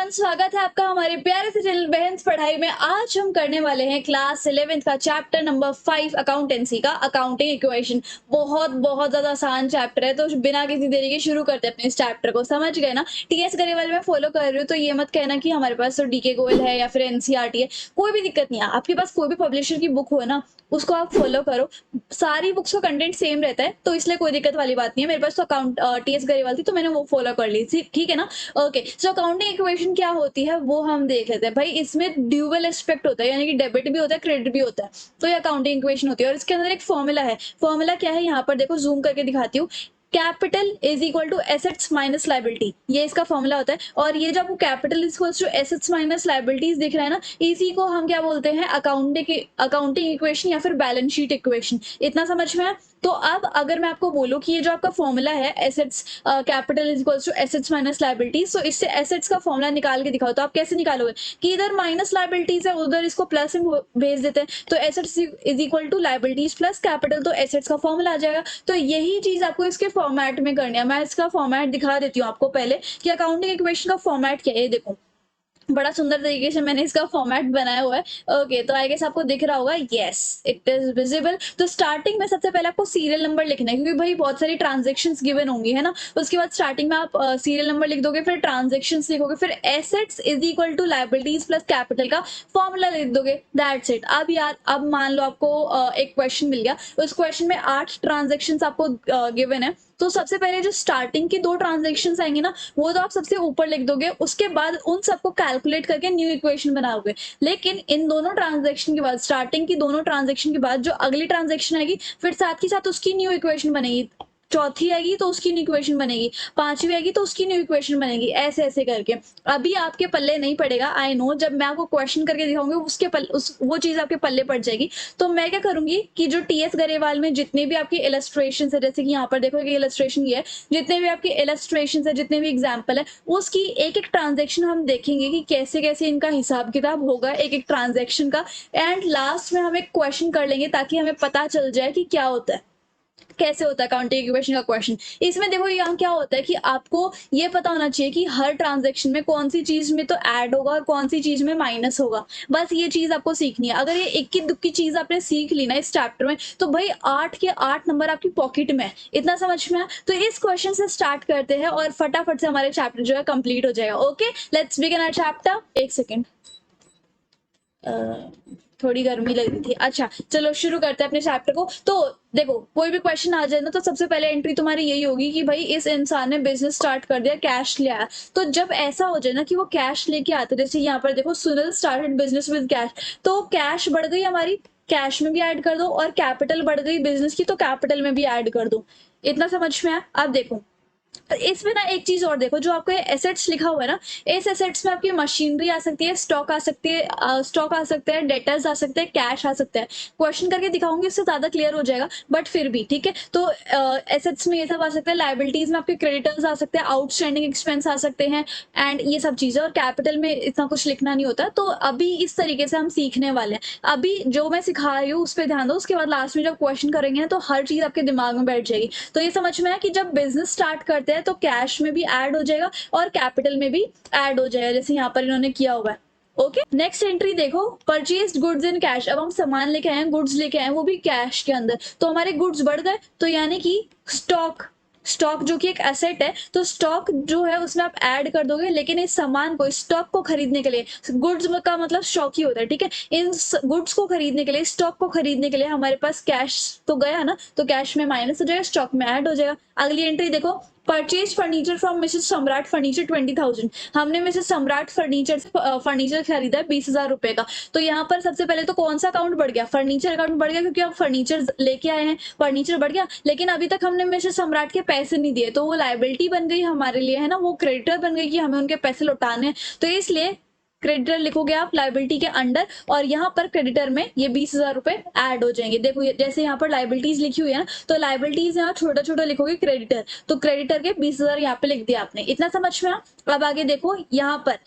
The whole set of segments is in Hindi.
एवरीवन, स्वागत है आपका हमारे प्यारे से चैनल बहन्स पढ़ाई में। आज हम करने वाले हैं क्लास 11th का चैप्टर नंबर 5 अकाउंटेंसी का अकाउंटिंग इक्वेशन। बहुत बहुत ज्यादा आसान चैप्टर है, तो बिना किसी देरी के शुरू करते हैं अपने इस चैप्टर को। समझ गए ना? टीएस गरेवाल में फॉलो कर रही हूँ, तो ये मत कहना कि हमारे पास तो डीके गोयल है या फिर एनसीईआरटी है। कोई भी दिक्कत नहीं है, आपके पास कोई भी पब्लिशर की बुक हो ना, उसको आप फॉलो करो। सारी बुक्स का कंटेंट सेम रहता है, तो इसलिए कोई दिक्कत वाली बात नहीं है। मेरे पास तो अकाउंट टीएस गरेवाल थी, तो मैंने वो फॉलो कर ली थी। ठीक है ना? ओके, सो अकाउंटिंग इक्वेशन क्या होती है वो हम देख लेते हैं। भाई इसमें ड्यूअल एस्पेक्ट होता है, यानी कि डेबिट भी होता है, क्रेडिट भी होता है। तो ये अकाउंटिंग इक्वेशन होती है और इसके अंदर एक फॉर्मूला है। फॉर्मूला क्या है, यहाँ पर देखो, जूम करके दिखाती हूँ। Capital is equal to assets minus liability, ये इसका फॉर्मूला होता है। और ये जो आपको capital is equal to assets minus liabilities दिख रहा है ना, इसी को हम क्या बोलते हैं, अकाउंटिंग इक्वेशन या फिर बैलेंस शीट इक्वेशन। इतना समझ में आया? तो अब अगर मैं आपको बोलूं कि ये जो आपका फॉर्मूला है, assets capital is equal to assets minus liabilities, तो इससे एसेट्स का फॉर्मूला निकाल के दिखाओ, तो आप कैसे निकालोगे कि इधर माइनस लाइबिलिटीज है, उधर इसको प्लस में भेज देते हैं, तो assets is equal to liabilities plus capital, तो एसेट्स का फॉर्मूला आ जाएगा। तो यही चीज आपको इसके फॉर्मेट में करनी है। मैं इसका फॉर्मेट दिखा देती हूँ आपको पहले कि अकाउंटिंग इक्वेशन का फॉर्मेट क्या है। ये देखो, बड़ा सुंदर तरीके से मैंने इसका फॉर्मेट बनाया हुआ है। ओके, तो आई गेस आपको दिख रहा होगा। Yes, it is visible. तो स्टार्टिंग में सबसे पहले आपको सीरियल नंबर लिखना है, क्योंकि भाई बहुत सारी ट्रांजेक्शन्स गिवन होंगी, है ना। उसके बाद स्टार्टिंग में आप सीरियल नंबर लिख दोगे, फिर ट्रांजेक्शन्स लिखोगे, फिर assets is equal to liabilities plus capital का फॉर्मूला लिख दोगे। That's it. अब यार, अब मान लो आपको एक क्वेश्चन मिल गया, उस क्वेश्चन में 8 ट्रांजेक्शन्स आपको गिवन है। तो सबसे पहले जो स्टार्टिंग की 2 ट्रांजेक्शन्स आएंगी ना, वो तो आप सबसे ऊपर लिख दोगे, उसके बाद उन सबको कैलकुलेट करके न्यू इक्वेशन बनाओगे। लेकिन इन दोनों ट्रांजेक्शन के बाद, स्टार्टिंग की दोनों ट्रांजेक्शन के बाद जो अगली ट्रांजेक्शन आएगी, फिर साथ ही साथ उसकी न्यू इक्वेशन बनेगी। चौथी आएगी तो उसकी न्यू इक्वेशन बनेगी, पांचवी आएगी तो उसकी न्यू इक्वेशन बनेगी, ऐसे ऐसे करके। अभी आपके पल्ले नहीं पड़ेगा, आई नो। जब मैं आपको क्वेश्चन करके दिखाऊंगी, उसके वो चीज आपके पल्ले पड़ जाएगी। तो मैं क्या करूंगी कि जो टीएस गरेवाल में जितने भी आपकी इलस्ट्रेशन है, जैसे कि यहाँ पर देखो कि इलस्ट्रेशन ये है, जितने भी आपके इलस्ट्रेशन है, जितने भी एग्जाम्पल है, उसकी एक एक ट्रांजेक्शन हम देखेंगे कि कैसे कैसे इनका हिसाब किताब होगा, एक एक ट्रांजेक्शन का। एंड लास्ट में हम एक क्वेश्चन कर लेंगे, ताकि हमें पता चल जाए कि क्या होता है, कैसे होता है अकाउंटिंग इक्वेशन का क्वेश्चन। इसमें देखो, यहाँ क्या होता है कि आपको ये पता होना चाहिए कि हर ट्रांजेक्शन में कौन सी चीज में तो ऐड होगा और कौन सी चीज में माइनस होगा। बस ये चीज आपको सीखनी है। अगर ये इक्की दुक्की चीज आपने सीख ली ना इस चैप्टर में, तो भाई 8 के 8 नंबर आपकी पॉकेट में है। इतना समझ में आया? तो इस क्वेश्चन से स्टार्ट करते हैं और फटाफट से हमारे चैप्टर जो है कंप्लीट हो जाएगा। Okay, let's begin our chapter. एक सेकेंड, थोड़ी गर्मी लग रही थी। अच्छा, चलो शुरू करते हैं अपने चैप्टर को। तो देखो, कोई भी क्वेश्चन आ जाए ना, तो सबसे पहले एंट्री तुम्हारी यही होगी कि भाई इस इंसान ने बिजनेस स्टार्ट कर दिया, कैश ले आया। तो जब ऐसा हो जाए ना कि वो कैश लेके आते, जैसे यहाँ पर देखो, Sunil started business with cash, तो कैश बढ़ गई हमारी, कैश में भी ऐड कर दो, और कैपिटल बढ़ गई बिजनेस की, तो कैपिटल में भी ऐड कर दो। इतना समझ में आया? अब देखो, इसमें ना एक चीज और देखो, जो आपको एसेट्स लिखा हुआ है ना, इस एसेट्स में आपकी मशीनरी आ सकती है, स्टॉक आ सकती है, स्टॉक आ सकते हैं, डेटर्स आ सकते हैं, कैश आ सकता है। क्वेश्चन करके दिखाऊंगी, उससे ज्यादा क्लियर हो जाएगा, बट फिर भी ठीक है। तो एसेट्स में ये सब आ सकता है, लाइबिलिटीज में आपके क्रेडिटर्स आ सकते हैं, आउटस्टैंडिंग एक्सपेंस आ सकते हैं, एंड ये सब चीजें। और कैपिटल में इतना कुछ लिखना नहीं होता। तो अभी इस तरीके से हम सीखने वाले हैं। अभी जो मैं सिखा रही हूँ उस पर ध्यान दो, उसके बाद लास्ट में जब क्वेश्चन करेंगे ना, तो हर चीज आपके दिमाग में बैठ जाएगी। तो ये समझ में है कि जब बिजनेस स्टार्ट करते हैं, तो कैश में भी ऐड हो जाएगा और कैपिटल में भी ऐड हो जाएगा, जैसे यहाँ पर इन्होंने किया हुआ है। ओके, नेक्स्ट एंट्री देखो, परचेज गुड्स इन कैश। अब हम सामान लेके आए हैं, गुड्स लेके आए हैं, वो भी कैश के अंदर। तो हमारे गुड्स बढ़ गए, तो यानी कि स्टॉक जो कि एक एसेट है, तो स्टॉक जो है उसमें आप ऐड कर दोगे। लेकिन इस सामान को, स्टॉक को खरीदने के लिए, गुड्स का मतलब स्टॉक ही होता है, ठीक है। इन गुड्स को खरीदने के लिए, स्टॉक को खरीदने के लिए हमारे पास कैश तो गया ना, तो कैश में माइनस हो जाएगा, स्टॉक में ऐड हो जाएगा। अगली एंट्री देखो, परचेज फर्नीचर फ्रॉम मिसेस सम्राट फर्नीचर 20,000। हमने मिसेस सम्राट फर्नीचर से फर्नीचर खरीदा है 20,000 रुपए का। तो यहाँ पर सबसे पहले तो कौन सा अकाउंट बढ़ गया? फर्नीचर अकाउंट बढ़ गया, क्योंकि हम फर्नीचर लेके आए हैं, फर्नीचर बढ़ गया। लेकिन अभी तक हमने मिसेस सम्राट के पैसे नहीं दिए, तो वो लाइबिलिटी बन गई हमारे लिए, है ना, वो क्रेडिटर बन गई कि हमें उनके पैसे लौटाने हैं। तो इसलिए क्रेडिटर लिखोगे आप लाइबिलिटी के अंडर, और यहाँ पर क्रेडिटर में ये 20,000 रुपए ऐड हो जाएंगे। देखो, जैसे यहाँ पर लाइबिलिटीज लिखी हुई है ना, तो लाइबिलिटीज यहाँ छोटा छोटा लिखोगे क्रेडिटर, तो क्रेडिटर के 20,000 यहाँ पे लिख दिया आपने। इतना समझ में? अब आगे देखो, यहाँ पर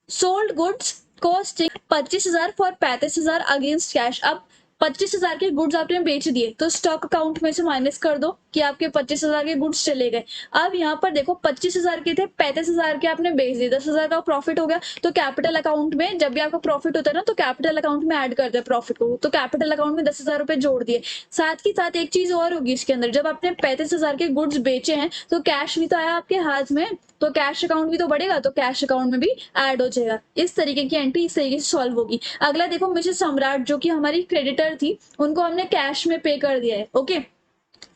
sold goods costing 25,000 for 35,000 against cash. अब 25,000 के गुड्स आपने बेच दिए, तो स्टॉक अकाउंट में से माइनस कर दो कि आपके 25,000 के गुड्स चले गए। अब यहाँ पर देखो 25,000 के थे, 35,000 के आपने बेच दिए, 10,000 का प्रॉफिट हो गया। तो कैपिटल अकाउंट में जब भी आपका प्रॉफिट होता है ना, तो कैपिटल अकाउंट में ऐड कर दे प्रॉफिट को। तो कैपिटल अकाउंट में 10,000 रुपए जोड़ दिए। साथ ही साथ एक चीज और होगी इसके अंदर, जब आपने 35,000 के गुड्स बेचे हैं तो कैश भी तो आया आपके हाथ में, तो कैश अकाउंट भी तो बढ़ेगा, तो कैश अकाउंट में भी ऐड हो जाएगा। इस तरीके की एंट्री इस तरीके से सॉल्व होगी। अगला देखो, मिसेस सम्राट जो कि हमारी क्रेडिटर थी, उनको हमने कैश में पे कर दिया है। ओके,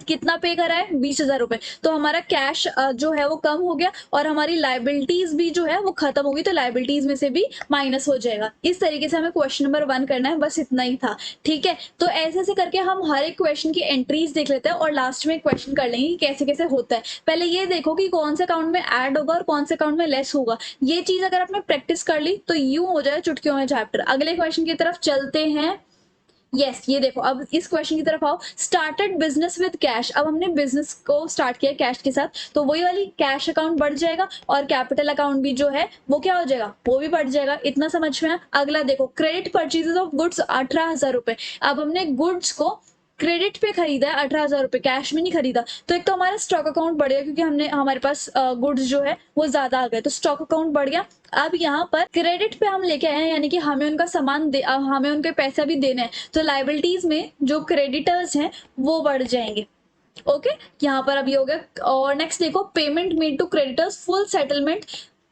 कितना पे करा है? 20,000 रुपए। तो हमारा कैश जो है वो कम हो गया और हमारी लाइबिलिटीज भी जो है वो खत्म होगी, तो लाइबिलिटीज में से भी माइनस हो जाएगा। इस तरीके से हमें क्वेश्चन नंबर 1 करना है, बस इतना ही था। ठीक है, तो ऐसे ऐसे करके हम हर एक क्वेश्चन की एंट्रीज देख लेते हैं और लास्ट में क्वेश्चन कर लेंगे कि कैसे कैसे होता है। पहले ये देखो कि कौन से अकाउंट में ऐड होगा और कौन से अकाउंट में लेस होगा। ये चीज अगर आपने प्रैक्टिस कर ली तो यूं हो जाए चुटकियों में चैप्टर। अगले क्वेश्चन की तरफ चलते हैं। यस, ये देखो, अब इस क्वेश्चन की तरफ आओ। Started business with cash. अब हमने बिजनेस को स्टार्ट किया कैश के साथ, तो वही वाली कैश अकाउंट बढ़ जाएगा और कैपिटल अकाउंट भी जो है वो क्या हो जाएगा? वो भी बढ़ जाएगा। इतना समझ में आया? अगला देखो, क्रेडिट परचेजेस ऑफ गुड्स 18,000 रुपए। अब हमने गुड्स को क्रेडिट पे खरीदा है 18,000 रुपए, कैश में नहीं खरीदा। तो एक तो हमारा स्टॉक अकाउंट बढ़ गया क्योंकि हमने हमारे पास गुड्स जो है वो ज्यादा आ गए, तो स्टॉक अकाउंट बढ़ गया। अब यहाँ पर क्रेडिट पे हम लेके आए हैं, यानी कि हमें उनका सामान हमें उनके पैसा भी देने हैं, तो लाइबिलिटीज में जो क्रेडिटर्स हैं वो बढ़ जाएंगे। ओके, यहाँ पर अभी हो गया। और नेक्स्ट देखो, payment made to creditors full settlement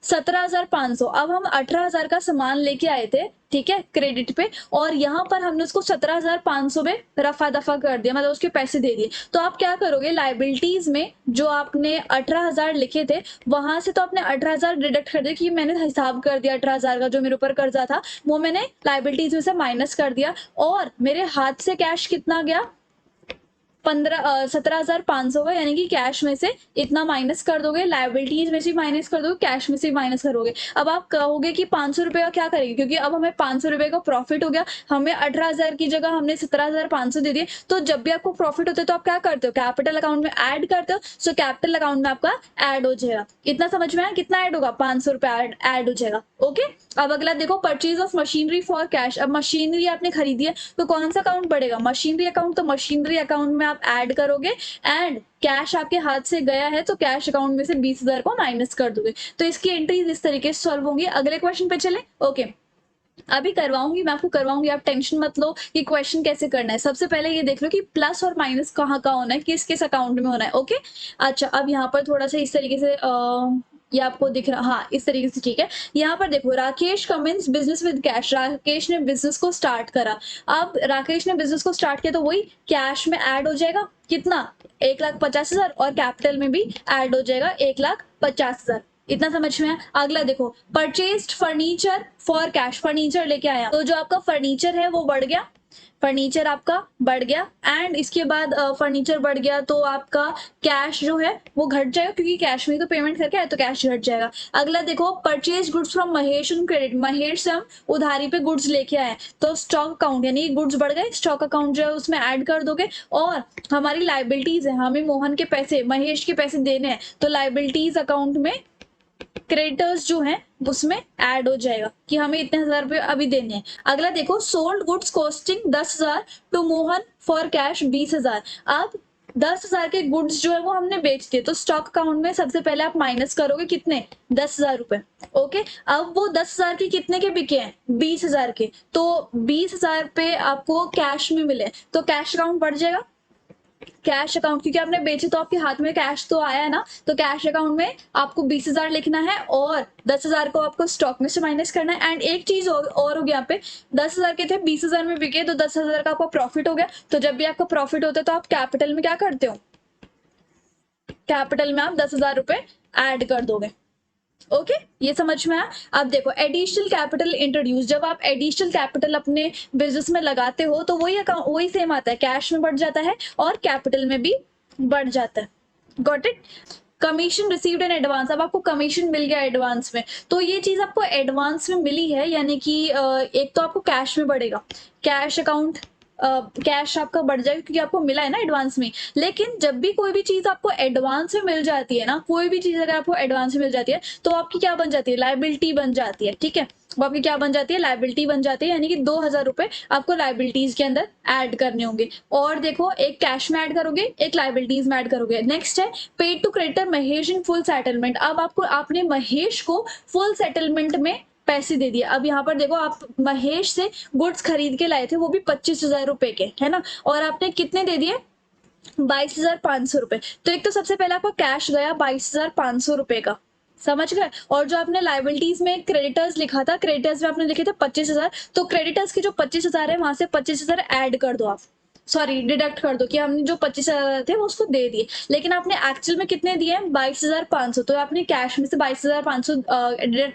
17,500। अब हम 18,000 का सामान लेके आए थे, ठीक है, क्रेडिट पे, और यहाँ पर हमने उसको 17,500 में रफा दफा कर दिया, मतलब उसके पैसे दे दिए। तो आप क्या करोगे? लाइबिलिटीज में जो आपने 18,000 लिखे थे वहां से तो आपने 18,000 डिडक्ट कर दिया कि मैंने हिसाब कर दिया 18,000 का जो मेरे ऊपर कर्जा था वो मैंने लाइबिलिटीज में से माइनस कर दिया, और मेरे हाथ से कैश कितना गया? 17,500 का, यानी कि कैश में से इतना माइनस कर दोगे, लाइबिलिटीज में से माइनस कर दोगे, कैश में से माइनस करोगे। अब आप कहोगे कि 500 रुपए का क्या करेंगे, क्योंकि अब हमें 500 रुपए का प्रॉफिट हो गया, हमें 18,000 की जगह हमने 17,500 दे दिए। तो जब भी आपको प्रॉफिट होता है तो आप क्या करते हो? कैपिटल अकाउंट में ऐड करते हो, सो कैपिटल अकाउंट में आपका ऐड हो जाएगा। इतना समझ में आया? कितना ऐड होगा? 500 रुपए ऐड हो जाएगा। ओके, अब अगला देखो, purchase of machinery for cash. अब मशीनरी आपने खरीदी है तो कौन सा अकाउंट बढ़ेगा? Machinery account. तो मशीनरी अकाउंट में आप ऐड करोगे, एंड कैश आपके हाथ से गया है तो कैश अकाउंट में से 20,000 को माइनस कर दोगे। तो इसकी एंट्रीज इस तरीके से सॉल्व होंगी। अगले क्वेश्चन पे चले। ओके, अभी करवाऊंगी, मैं आपको करवाऊंगी, आप टेंशन मत लो कि क्वेश्चन कैसे करना है। सबसे पहले ये देख लो कि प्लस और माइनस कहाँ कहाँ होना है, किस किस अकाउंट में होना है। ओके, अच्छा, अब यहाँ पर थोड़ा सा इस तरीके से ये आपको दिख रहा, हाँ इस तरीके से, ठीक है। यहाँ पर देखो, Rakesh commences business with cash. Rakesh ने बिजनेस को स्टार्ट करा। अब राकेश ने बिजनेस को स्टार्ट किया तो वही कैश में ऐड हो जाएगा, कितना? 1,50,000, और कैपिटल में भी ऐड हो जाएगा 1,50,000। इतना समझ में आया? अगला देखो, purchased furniture for cash. Furniture लेके आया तो जो आपका फर्नीचर है वो बढ़ गया, फर्नीचर आपका बढ़ गया, एंड इसके बाद फर्नीचर बढ़ गया तो आपका कैश जो है वो घट जाएगा, क्योंकि कैश में तो पेमेंट करके आए तो कैश घट जाएगा। अगला देखो, purchase goods from Mahesh on credit. Mahesh से हम उधारी पे गुड्स लेके आए तो स्टॉक अकाउंट, यानी गुड्स बढ़ गए, स्टॉक अकाउंट जो है उसमें ऐड कर दोगे। और हमारी लाइबिलिटीज है, हमें मोहन के पैसे, महेश के पैसे देने हैं, तो लाइबिलिटीज अकाउंट में क्रेडिटर्स जो है उसमें ऐड हो जाएगा कि हमें इतने 1,000 रुपए अभी देने हैं। अगला देखो, sold goods costing 10,000 to Mohan for cash 20,000। अब 10,000 के गुड्स जो है वो हमने बेच दिए, तो स्टॉक अकाउंट में सबसे पहले आप माइनस करोगे कितने? 10,000 रुपए। ओके, अब वो 10,000 के कितने के बिके हैं? 20,000 के। तो 20,000 पे आपको कैश में मिले तो कैश अकाउंट बढ़ जाएगा, कैश अकाउंट, क्योंकि आपने बेचे तो आपके हाथ में कैश तो आया है ना, तो कैश अकाउंट में आपको 20,000 लिखना है और 10,000 को आपको स्टॉक में से माइनस करना है। एंड एक चीज और हो गया, यहाँ पे 10,000 के थे, 20,000 में बिके, तो 10,000 का आपका प्रॉफिट हो गया। तो जब भी आपका प्रॉफिट होता है तो आप कैपिटल में क्या करते हो? कैपिटल में आप 10,000 रुपए ऐड कर दोगे। ओके, ये समझ में आया? अब देखो, एडिशनल कैपिटल इंट्रोड्यूस। जब आप एडिशनल कैपिटल अपने बिजनेस में लगाते हो तो वही सेम आता है, कैश में बढ़ जाता है और कैपिटल में भी बढ़ जाता है। Got it? Commission received in advance. अब आपको कमीशन मिल गया एडवांस में, तो ये चीज आपको एडवांस में मिली है, यानी कि एक तो आपको कैश में बढ़ेगा, कैश अकाउंट कैश आपका बढ़ जाएगा क्योंकि आपको मिला है ना एडवांस में। लेकिन जब भी कोई भी चीज आपको एडवांस में मिल जाती है ना, कोई भी चीज अगर आपको एडवांस में मिल जाती है तो आपकी क्या बन जाती है, लाइबिलिटी बन जाती है। ठीक है, वो आपकी क्या बन जाती है, लाइबिलिटी बन जाती है, यानी कि 2,000 रुपए आपको लाइबिलिटीज के अंदर ऐड करने होंगे। और देखो, एक कैश में ऐड करोगे, एक लाइबिलिटीज में ऐड करोगे। नेक्स्ट है paid to creditor Mahesh in full settlement. अब आपको आपने महेश को फुल सेटलमेंट में पैसे दे दिए। अब यहाँ पर देखो, आप महेश से गुड्स खरीद के लाए थे, वो भी 25,000 रुपए के, है ना, और आपने कितने दे दिए, 22,500 रुपए। तो एक तो सबसे पहले आपका कैश गया 22,500 रुपए का, समझ गए। और जो आपने लाइबिलिटीज में क्रेडिटर्स लिखा था, क्रेडिटर्स में आपने लिखे थे 25,000, तो क्रेडिटर्स के जो 25,000 है वहां से 25,000 ऐड कर दो आप, सॉरी डिडक्ट कर दो, कि हमने जो 25,000 थे वो उसको दे दिए। लेकिन आपने एक्चुअल में कितने दिए हैं, 22,500, तो आपने कैश में से 22,500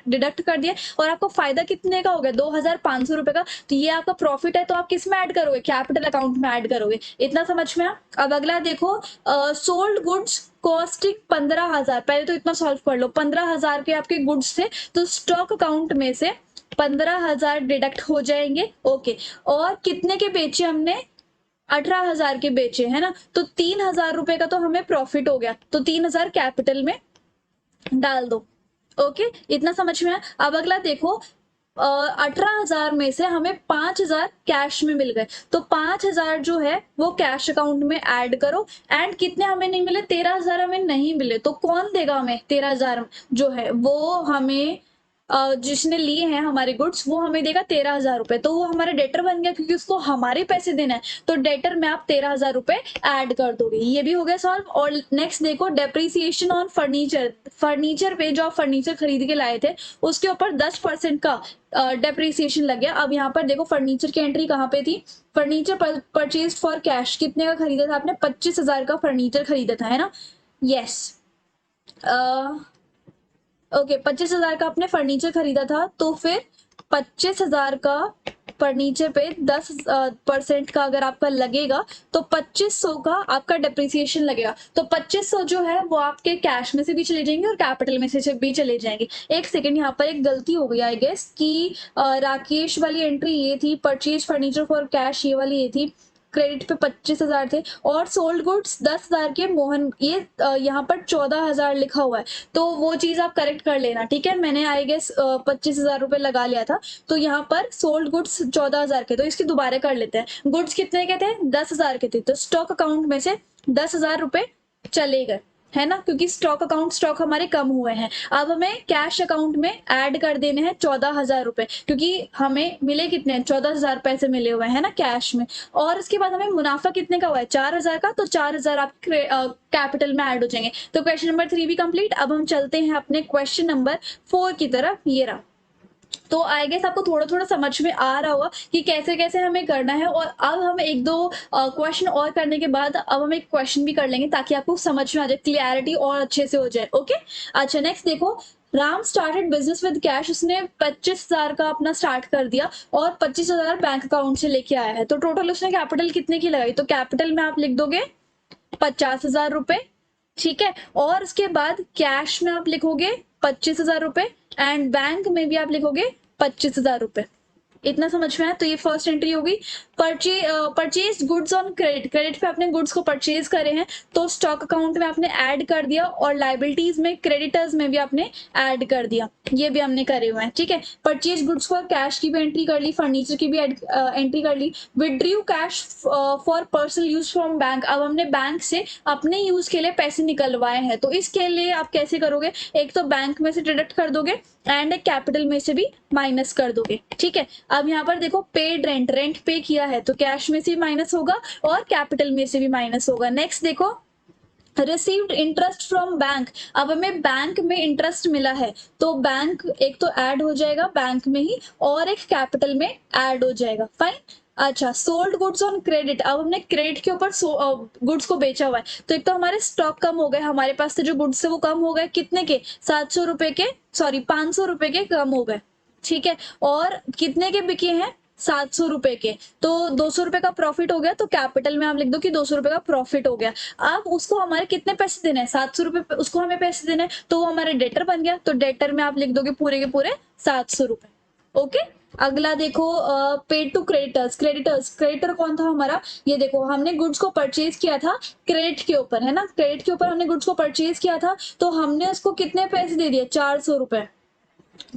डिडक्ट कर दिया, और आपको फायदा कितने का हो गया, 2,500 रुपए का। तो ये आपका प्रॉफिट है, तो आप किस में ऐड करोगे, कैपिटल अकाउंट में ऐड करोगे। इतना समझ में आ। अब अगला देखो, सोल्ड गुड्स कॉस्टिंग 15,000। पहले तो इतना सॉल्व कर लो, 15,000 के आपके गुड्स थे, तो स्टॉक अकाउंट में से 15,000 डिडक्ट हो जाएंगे। ओके, और कितने के बेचे हमने, 18,000 के बेचे, है ना, तो 3,000 रुपए का तो हमें प्रॉफिट हो गया, तो 3,000 कैपिटल में डाल दो। ओके, इतना समझ में आया। अब अगला देखो, 18,000 में से हमें 5,000 कैश में मिल गए, तो 5,000 जो है वो कैश अकाउंट में ऐड करो। एंड कितने हमें नहीं मिले, 13,000 हमें नहीं मिले, तो कौन देगा हमें 13,000 जो है, वो हमें जिसने लिए हैं हमारे गुड्स, वो हमें देगा 13,000 रुपए। तो वो हमारा डेटर बन गया, क्योंकि उसको हमारे पैसे देना है, तो डेटर में आप 13,000 रुपए ऐड कर दोगे। ये भी हो गया सॉल्व। और नेक्स्ट देखो, डेप्रिसिएशन ऑन फर्नीचर। फर्नीचर पे जो आप फर्नीचर खरीद के लाए थे, उसके ऊपर 10% का डेप्रिसिएशन लग गया। अब यहाँ पर देखो, फर्नीचर की एंट्री कहाँ पे थी, फर्नीचर परचेज फॉर कैश, कितने का खरीदा था आपने, 25,000 का फर्नीचर खरीदा था, है ना। यस, ओके, 25,000 का आपने फर्नीचर खरीदा था, तो फिर 25,000 का फर्नीचर पे 10% का अगर आपका लगेगा, तो 2500 का आपका डेप्रिसिएशन लगेगा। तो 2500 जो है वो आपके कैश में से भी चले जाएंगे और कैपिटल में से भी चले जाएंगे। एक सेकेंड, यहाँ पर एक गलती हो गई आई गेस, कि राकेश वाली एंट्री ये थी, परचेज फर्नीचर फॉर कैश ये वाली ये थी, क्रेडिट पे 25,000 थे, और सोल्ड गुड्स 10,000 के मोहन, ये यहाँ पर 14,000 लिखा हुआ है, तो वो चीज आप करेक्ट कर लेना। ठीक है, मैंने आई गेस 25,000 रुपए लगा लिया था, तो यहाँ पर सोल्ड गुड्स 14,000 के, तो इसकी दोबारा कर लेते हैं। गुड्स कितने के थे, 10,000 के थे, तो स्टॉक अकाउंट में से 10,000 रुपए चले गए, है ना, क्योंकि स्टॉक हमारे कम हुए हैं। अब हमें कैश अकाउंट में ऐड कर देने हैं 14,000 रुपए, क्योंकि हमें मिले कितने, 14,000 पैसे मिले हुए हैं ना कैश में। और उसके बाद हमें मुनाफा कितने का हुआ है, 4,000 का, तो 4,000 आपके कैपिटल में ऐड हो जाएंगे। तो क्वेश्चन नंबर 3 भी कंप्लीट। अब हम चलते हैं अपने क्वेश्चन नंबर 4 की तरफ। ये रहा। तो आई गेस आपको थोड़ा थोड़ा समझ में आ रहा होगा कि कैसे कैसे हमें करना है। और अब हम एक दो क्वेश्चन और करने के बाद अब हम एक क्वेश्चन भी कर लेंगे, ताकि आपको समझ में आ जाए, क्लियरिटी और अच्छे से हो जाए। ओके, अच्छा, नेक्स्ट देखो, Ram started business with cash. उसने 25,000 का अपना स्टार्ट कर दिया और 25,000 बैंक अकाउंट से लेके आया है, तो टोटल उसने कैपिटल कितने की लगाई, तो कैपिटल में आप लिख दोगे 50,000 रुपए। ठीक है, और उसके बाद कैश में आप लिखोगे 25,000 रुपए, एंड बैंक में भी आप लिखोगे 25,000 रुपए। इतना समझ में आया। तो ये फर्स्ट एंट्री होगी। Purchase goods on credit, credit पे आपने गुड्स को परचेज करे हैं, तो स्टॉक अकाउंट में आपने ऐड कर दिया, और लाइबिलिटीज में, क्रेडिटर्स में भी आपने ऐड कर दिया, ये भी हमने करे हुए हैं। ठीक है, परचेज गुड्स फॉर कैश की भी एंट्री कर ली, फर्नीचर की भी एंट्री कर ली। Withdrew cash for personal use from bank. अब हमने बैंक से अपने यूज के लिए पैसे निकलवाए हैं, तो इसके लिए आप कैसे करोगे, एक तो बैंक में से डिडक्ट कर दोगे, एंड एक कैपिटल में से भी माइनस कर दोगे। ठीक है, अब यहाँ पर देखो, पेड रेंट, रेंट पे किया है, तो कैश में से भी माइनस होगा और कैपिटल में से भी माइनस होगा। नेक्स्ट देखो, रिसीव्ड इंटरेस्ट फ्रॉम बैंक। अब हमें बैंक में इंटरेस्ट मिला है, तो बैंक एक तो ऐड हो जाएगा बैंक में ही, और एक कैपिटल में ऐड हो जाएगा। फाइन। अच्छा, सोल्ड गुड्स ऑन क्रेडिट। अब हमने क्रेडिट के ऊपर गुड्स को बेचा हुआ है, तो एक तो हमारे स्टॉक कम हो गए, हमारे पास से जो गुड्स है वो कम हो गए, कितने के, 700 रुपए के, सॉरी 500 रुपए के कम हो गए। ठीक है, और कितने के बिके हैं, 700 रुपए के, तो 200 रुपए का प्रॉफिट हो गया, तो कैपिटल में आप लिख दो कि 200 रुपए का प्रॉफिट हो गया। अब उसको हमारे कितने पैसे देने हैं, 700 रुपए उसको हमें पैसे देने हैं, तो वो हमारे डेटर बन गया, तो डेटर में आप लिख दोगे पूरे के पूरे 700 रुपए। ओके, अगला देखो पेड टू क्रेडिटर्स। क्रेडिटर कौन था हमारा, ये देखो हमने गुड्स को परचेज किया था क्रेडिट के ऊपर, है ना, क्रेडिट के ऊपर हमने गुड्स को परचेज किया था, तो हमने उसको कितने पैसे दे दिए, 400 रुपए।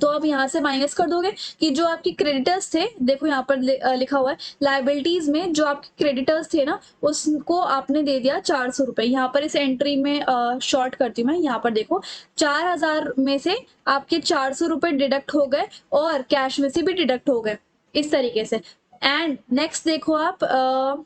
तो अब यहाँ से माइनस कर दोगे कि जो आपकी क्रेडिटर्स थे, देखो यहाँ पर लिखा हुआ है लाइबिलिटीज में जो आपके क्रेडिटर्स थे ना, उसको आपने दे दिया 400 रुपए। यहाँ पर इस एंट्री में शॉर्ट करती हूँ मैं, यहाँ पर देखो 4000 में से आपके 400 रुपए डिडक्ट हो गए और कैश में से भी डिडक्ट हो गए, इस तरीके से। एंड नेक्स्ट देखो आप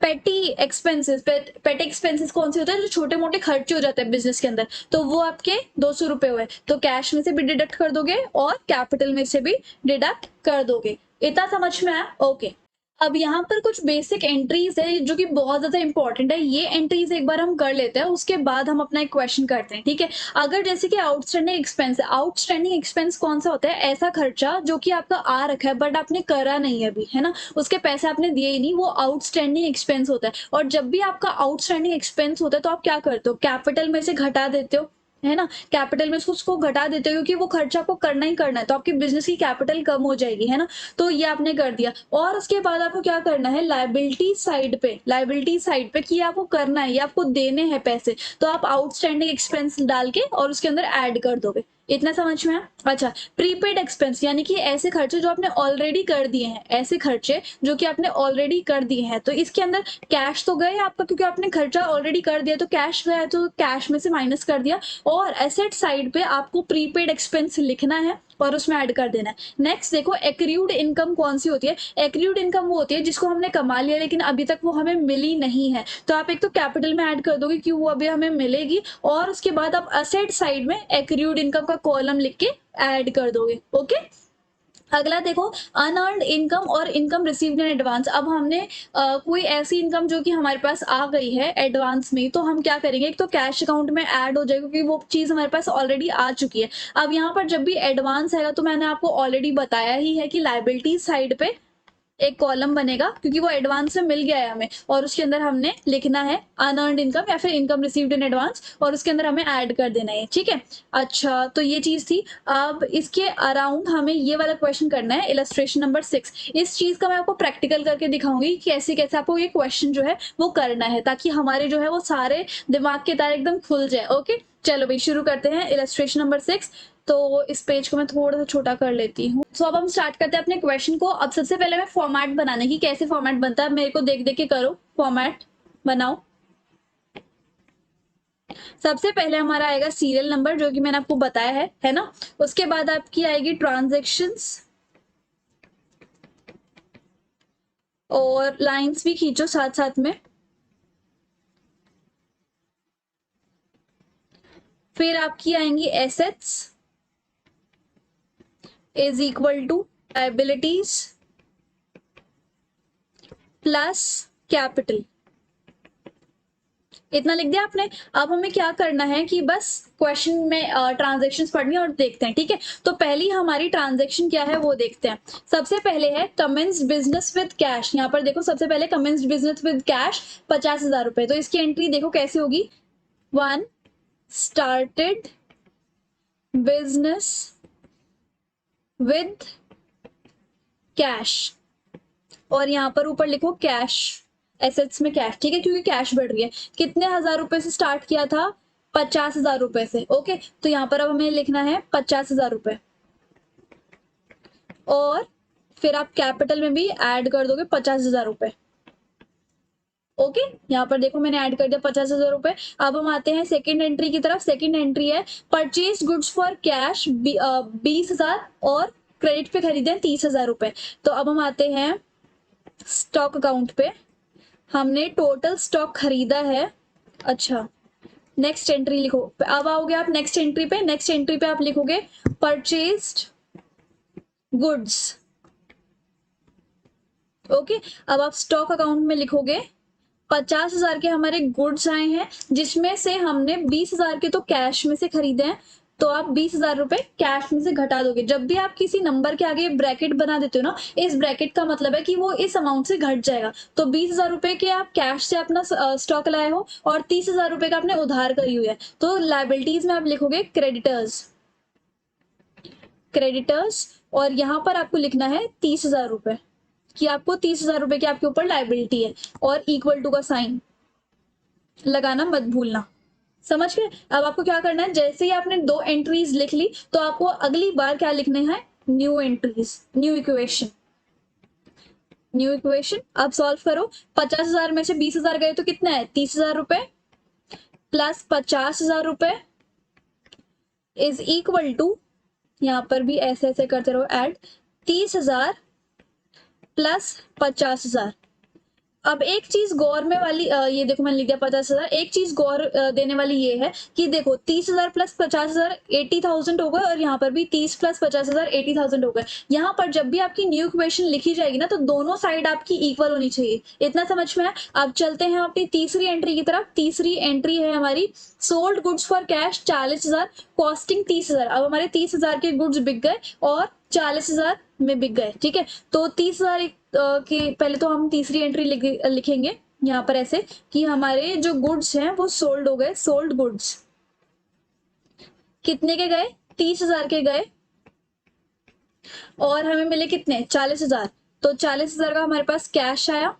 पेटी एक्सपेंसेस। पेटी एक्सपेंसेस कौन से होते हैं, जो छोटे मोटे खर्चे हो जाते हैं बिजनेस के अंदर, तो वो आपके 200 रुपए हुए, तो कैश में से भी डिडक्ट कर दोगे और कैपिटल में से भी डिडक्ट कर दोगे। इतना समझ में आया, ओके। अब यहाँ पर कुछ बेसिक एंट्रीज है जो कि बहुत ज्यादा इंपॉर्टेंट है, ये एंट्रीज एक बार हम कर लेते हैं, उसके बाद हम अपना एक क्वेश्चन करते हैं, ठीक है। अगर जैसे कि आउटस्टैंडिंग एक्सपेंस है, आउटस्टैंडिंग एक्सपेंस कौन सा होता है, ऐसा खर्चा जो कि आपका आ रखा है बट आपने करा नहीं है अभी, है ना, उसके पैसे आपने दिए ही नहीं, वो आउटस्टैंडिंग एक्सपेंस होता है। और जब भी आपका आउटस्टैंडिंग एक्सपेंस होता है तो आप क्या करते हो, कैपिटल में से घटा देते हो, है ना, कैपिटल में उसको घटा देते हो, क्योंकि वो खर्चा आपको करना ही करना है, तो आपकी बिजनेस की कैपिटल कम हो जाएगी, है ना। तो ये आपने कर दिया, और उसके बाद आपको क्या करना है, लाइबिलिटी साइड पे कि आपको करना है, ये आपको देने हैं पैसे, तो आप आउटस्टैंडिंग एक्सपेंस डाल के और उसके अंदर ऐड कर दोगे। इतना समझ में आया। अच्छा, प्रीपेड एक्सपेंस यानी कि ऐसे खर्चे जो आपने ऑलरेडी कर दिए हैं, ऐसे खर्चे जो कि आपने ऑलरेडी कर दिए हैं, तो इसके अंदर कैश तो गए आपका, क्योंकि आपने खर्चा ऑलरेडी कर दिया, तो कैश गया, तो कैश में से माइनस कर दिया, और एसेट साइड पे आपको प्रीपेड एक्सपेंस लिखना है और उसमें ऐड कर देना है। नेक्स्ट देखो एक्रूड इनकम कौन सी होती है, एक्रूड इनकम वो होती है जिसको हमने कमा लिया लेकिन अभी तक वो हमें मिली नहीं है, तो आप एक तो कैपिटल में ऐड कर दोगे कि वो अभी हमें मिलेगी, और उसके बाद आप असेट साइड में एक्रूड इनकम का कॉलम लिख के ऐड कर दोगे, ओके। अगला देखो अनअर्न्ड इनकम और इनकम रिसीव्ड इन एडवांस। अब हमने कोई ऐसी इनकम जो कि हमारे पास आ गई है एडवांस में, तो हम क्या करेंगे, एक तो कैश अकाउंट में ऐड हो जाएगा क्योंकि वो चीज हमारे पास ऑलरेडी आ चुकी है। अब यहाँ पर जब भी एडवांस आएगा, तो मैंने आपको ऑलरेडी बताया ही है कि लाइबिलिटी साइड पे एक कॉलम बनेगा, क्योंकि वो एडवांस में मिल गया है हमें, और उसके अंदर हमने लिखना है अनअर्न्ड इनकम या फिर इनकम रिसीव्ड इन एडवांस, और उसके अंदर हमें ऐड कर देना है, ठीक है। अच्छा, तो ये चीज थी। अब इसके अराउंड हमें ये वाला क्वेश्चन करना है, इलस्ट्रेशन नंबर 6। इस चीज का मैं आपको प्रैक्टिकल करके दिखाऊंगी कि कैसे कैसे आपको ये क्वेश्चन जो है वो करना है, ताकि हमारे जो है वो सारे दिमाग के तारे एकदम खुल जाए, ओके। चलो भाई शुरू करते हैं, इलस्ट्रेशन नंबर 6। तो इस पेज को मैं थोड़ा सा छोटा कर लेती हूँ। अब हम स्टार्ट करते हैं अपने क्वेश्चन को। अब सबसे पहले मैं फॉर्मेट बनाने की, कैसे फॉर्मेट बनता है मेरे को देख देख के करो, फॉर्मेट बनाओ। सबसे पहले हमारा आएगा सीरियल नंबर, जो कि मैंने आपको बताया है ना। उसके बाद आपकी आएगी ट्रांजेक्शन्स, और लाइंस भी खींचो साथ साथ में। फिर आपकी आएंगी assets is equal to liabilities plus capital. इतना लिख दिया आपने। अब हमें क्या करना है कि बस क्वेश्चन में ट्रांजेक्शन्स पढ़नी है और देखते हैं, ठीक है। तो पहली हमारी ट्रांजेक्शन क्या है वो देखते हैं। सबसे पहले है कमेंस्ड बिजनेस विद कैश। यहाँ पर देखो सबसे पहले कमेंस्ड बिजनेस विद कैश 50,000 रुपए। तो इसकी एंट्री देखो कैसे होगी, 1 स्टार्टेड बिजनेस विद कैश, और यहाँ पर ऊपर लिखो कैश, एसेट्स में कैश, ठीक है, क्योंकि कैश बढ़ रही है। कितने हजार रुपए से स्टार्ट किया था, 50,000 रुपए से, ओके। तो यहाँ पर अब हमें लिखना है 50,000 रुपए, और फिर आप कैपिटल में भी ऐड कर दोगे 50,000 रुपए, ओके। यहाँ पर देखो मैंने ऐड कर दिया 50,000 रुपए। अब हम आते हैं सेकेंड एंट्री की तरफ। सेकेंड एंट्री है परचेज गुड्स फॉर कैश 20,000 और क्रेडिट पे खरीदे 30,000 रुपए। तो अब हम आते हैं स्टॉक अकाउंट पे, हमने टोटल स्टॉक खरीदा है। अच्छा, नेक्स्ट एंट्री लिखो। अब आओगे आप नेक्स्ट एंट्री पे। नेक्स्ट एंट्री पे आप लिखोगे परचेज्ड गुड्स, ओके। अब आप स्टॉक अकाउंट में लिखोगे 50,000 के हमारे गुड्स आए हैं, जिसमें से हमने 20,000 के तो कैश में से खरीदे हैं, तो आप 20,000 रुपए कैश में से घटा दोगे। जब भी आप किसी नंबर के आगे ब्रैकेट बना देते हो ना, इस ब्रैकेट का मतलब है कि वो इस अमाउंट से घट जाएगा। तो 20,000 रुपए के आप कैश से अपना स्टॉक लाए हो, और 30,000 रुपए का आपने उधार करी हुई है, तो लाइबिलिटीज में आप लिखोगे क्रेडिटर्स, क्रेडिटर्स, और यहाँ पर आपको लिखना है 30,000 रुपए, कि आपको 30,000 रुपए की आपके ऊपर लाइबिलिटी है, और इक्वल टू का साइन लगाना मत भूलना। समझ गए? अब आपको क्या करना है, जैसे ही आपने 2 एंट्रीज लिख ली तो आपको अगली बार क्या लिखने हैं, new entries, new equation. New equation अब सॉल्व करो। 50,000 में से 20,000 गए तो कितना है, 30,000 रुपए प्लस 50,000 रुपए इज इक्वल टू, यहाँ पर भी ऐसे ऐसे करते रहो ऐड, 30,000 प्लस 50,000। अब एक चीज गौर में वाली ये देखो मैंने लिख दिया 50,000। एक चीज गौर देने वाली ये है कि देखो 30,000 प्लस 50,000 80,000 हो गए, और यहाँ पर भी 30 प्लस 50,000 80,000 हो गए। यहाँ पर जब भी आपकी न्यू इक्वेशन लिखी जाएगी ना तो दोनों साइड आपकी इक्वल होनी चाहिए। इतना समझ में है? अब चलते हैं अपनी तीसरी एंट्री की तरफ। तीसरी एंट्री है हमारी sold goods for cash 40,000, costing 30,000। अब हमारे 30,000 के गुड्स बिक गए और 40,000 में बिक गए। ठीक है, तो 30,000 के पहले तो हम तीसरी एंट्री लिखेंगे यहाँ पर ऐसे कि हमारे जो गुड्स हैं वो सोल्ड हो गए। सोल्ड गुड्स कितने के गए, 30,000 के गए, और हमें मिले कितने, 40,000। तो 40,000 का हमारे पास कैश आया,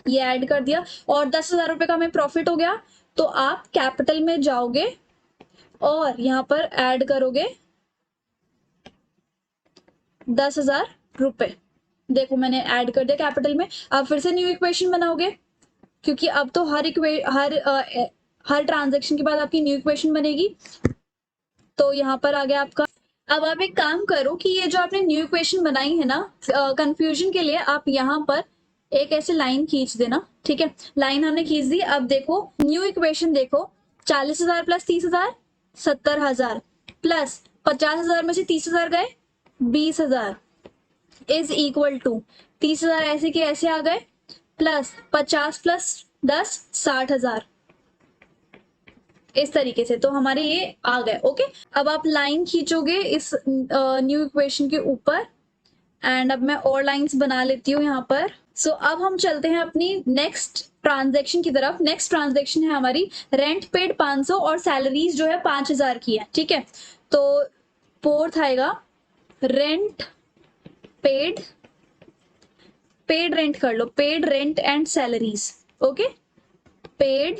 ये ऐड कर दिया, और 10,000 रुपए का हमें प्रॉफिट हो गया। तो आप कैपिटल में जाओगे और यहाँ पर ऐड करोगे 10,000 रुपए। देखो मैंने ऐड कर दिया कैपिटल में। अब फिर से न्यू इक्वेशन बनाओगे, क्योंकि अब तो हर ट्रांजैक्शन के बाद आपकी न्यू इक्वेशन बनेगी। तो यहाँ पर आ गया आपका। अब आप एक काम करो कि ये जो आपने न्यू इक्वेशन बनाई है ना, कंफ्यूजन के लिए आप यहाँ पर एक ऐसे लाइन खींच देना। ठीक है, लाइन हमने खींच दी। अब देखो न्यू इक्वेशन देखो, 40,000 प्लस 30,000 70,000 प्लस 50,000 में से 30,000 गए 20,000 इज इक्वल टू 30,000 ऐसे के ऐसे आ गए, प्लस 50 प्लस 10 60,000 इस तरीके से। तो हमारे ये आ गए। ओके, अब आप लाइन खींचोगे इस न्यू इक्वेशन के ऊपर, एंड अब मैं और लाइंस बना लेती हूँ यहाँ पर। सो अब हम चलते हैं अपनी नेक्स्ट ट्रांजैक्शन की तरफ। नेक्स्ट ट्रांजैक्शन है हमारी रेंट पेड 500 और सैलरीज जो है 5,000 की है। ठीक है, तो फोर्थ आएगा रेंट पेड, पेड रेंट कर लो, paid rent and salaries. Okay, paid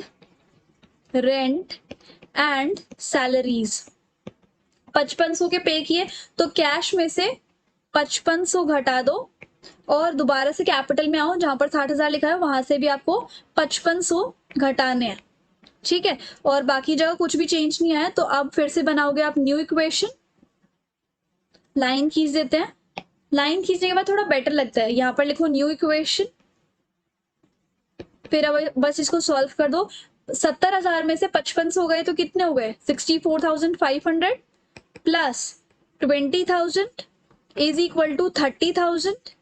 rent and salaries 5500 के पे किए, तो कैश में से 5500 घटा दो और दोबारा से कैपिटल में आओ, जहां पर 60,000 लिखा है वहां से भी आपको 5500 घटाने हैं। ठीक है, और बाकी जगह कुछ भी चेंज नहीं आया। तो अब फिर से बनाओगे आप न्यू इक्वेशन, लाइन खींच देते हैं। लाइन खींचने के बाद थोड़ा बेटर लगता है, यहाँ पर लिखो न्यू इक्वेशन, फिर अब बस इसको सॉल्व कर दो। 70,000 में से 5500 हो गए तो कितने हो गए, 64,500 plus 20,000 is equal to 30,000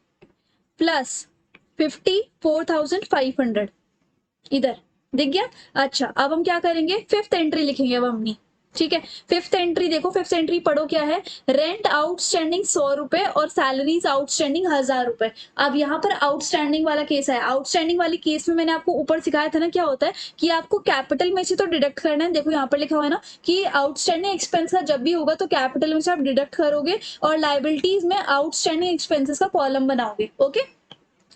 plus 54,500। इधर दिख गया? अच्छा, अब हम क्या करेंगे, फिफ्थ एंट्री लिखेंगे अब हमने। ठीक है, फिफ्थ एंट्री देखो, फिफ्थ एंट्री पढ़ो क्या है, रेंट आउटस्टैंडिंग 100 रुपए और सैलरीज आउटस्टैंडिंग 1,000 रुपए। अब यहाँ पर आउटस्टैंडिंग वाला केस है। आउटस्टैंडिंग वाली केस में मैंने आपको ऊपर सिखाया था ना, क्या होता है कि आपको कैपिटल में से तो डिडक्ट करना है। देखो यहाँ पर लिखा हुआ है ना कि आउटस्टैंडिंग एक्सपेंस का जब भी होगा तो कैपिटल में से आप डिडक्ट करोगे और लाइबिलिटीज में आउटस्टैंडिंग एक्सपेंसेस का कॉलम बनाओगे। ओके,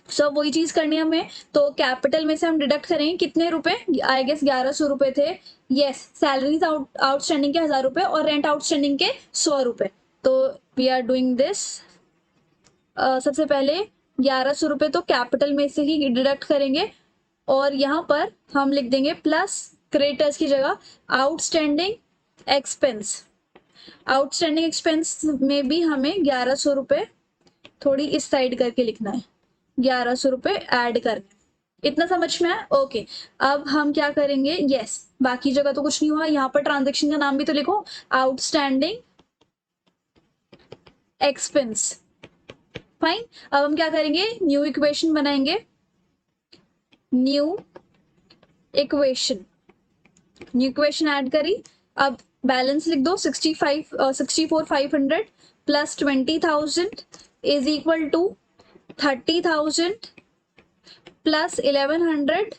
सो वही चीज करनी है हमें। तो कैपिटल में से हम डिडक्ट करेंगे कितने रुपए, आई गेस 1,100 रुपए थे। यस, सैलरीज आउटस्टैंडिंग के 1,000 रुपए और रेंट आउटस्टैंडिंग के 100 रुपए। तो वी आर डूइंग दिस। सबसे पहले 1,100 रुपए तो कैपिटल में से ही डिडक्ट करेंगे, और यहाँ पर हम लिख देंगे प्लस क्रेडिटर्स की जगह आउटस्टैंडिंग एक्सपेंस। आउटस्टैंडिंग एक्सपेंस में भी हमें 1,100 रुपए थोड़ी इस साइड करके लिखना है, 1,100 रुपए ऐड करके। इतना समझ में है? ओके, अब हम क्या करेंगे, यस बाकी जगह तो कुछ नहीं हुआ। यहाँ पर ट्रांजेक्शन का नाम भी तो लिखो, आउटस्टैंडिंग एक्सपेंस। फाइन, अब हम क्या करेंगे, न्यू इक्वेशन बनाएंगे। New equation, new equation add करी। अब बैलेंस लिख दो, 64,500 plus 20,000 is equal to 30,000 plus 1,100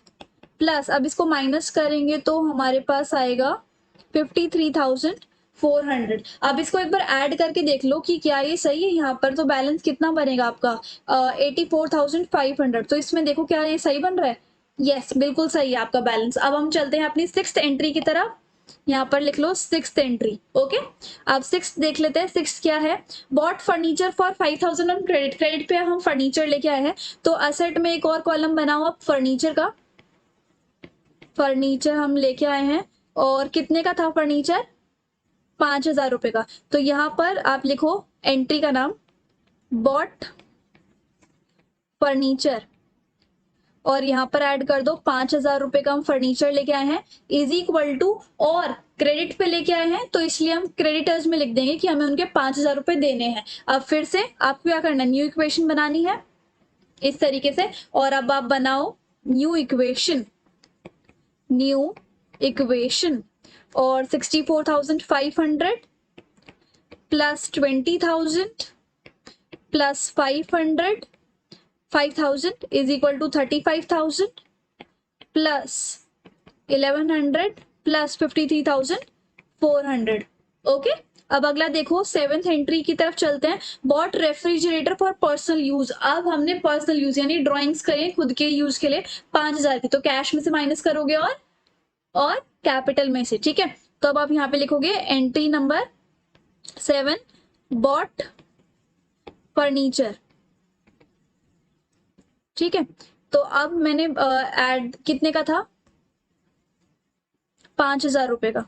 plus, अब इसको माइनस करेंगे तो हमारे पास आएगा 53,000। 400। अब इसको एक बार ऐड करके देख लो कि क्या ये सही है। यहाँ पर तो बैलेंस कितना बनेगा आपका 84,500। तो इसमें देखो क्या ये सही बन रहा है। यस, बिल्कुल सही है आपका बैलेंस। अब हम चलते हैं अपनी 6th एंट्री की तरफ। यहाँ पर लिख लो 6th एंट्री। ओके, अब 6th देख लेते हैं। 6th क्या है, bought furniture for 5,000 on credit. Credit पे हम फर्नीचर लेके आए हैं, तो असेट में एक और कॉलम बनाओ अब फर्नीचर का। फर्नीचर हम लेके आए हैं, और कितने का था फर्नीचर, 5,000 रुपए का। तो यहाँ पर आप लिखो एंट्री का नाम बॉट फर्नीचर, और यहाँ पर ऐड कर दो 5,000 रुपए का हम फर्नीचर लेके आए हैं, इज इक्वल टू, और क्रेडिट पे लेके आए हैं तो इसलिए हम क्रेडिटर्स में लिख देंगे कि हमें उनके 5,000 रुपए देने हैं। अब फिर से आपको क्या करना है, न्यू इक्वेशन बनानी है इस तरीके से, और अब आप बनाओ न्यू इक्वेशन। न्यू इक्वेशन, और 64,500 plus 20,000 plus 5,000 is equal to 35,000 plus 1,100 plus 53,400। Okay, अब अगला देखो 7th एंट्री की तरफ चलते हैं। Bought refrigerator for personal use. अब हमने पर्सनल यूज यानी ड्राइंग्स करें खुद के यूज के लिए 5,000 की, तो कैश में से माइनस करोगे और कैपिटल में से। ठीक है, तो अब आप यहाँ पे लिखोगे एंट्री नंबर 7 बॉट फर्नीचर। ठीक है, तो अब मैंने ऐड कितने का था, 5,000 रुपए का।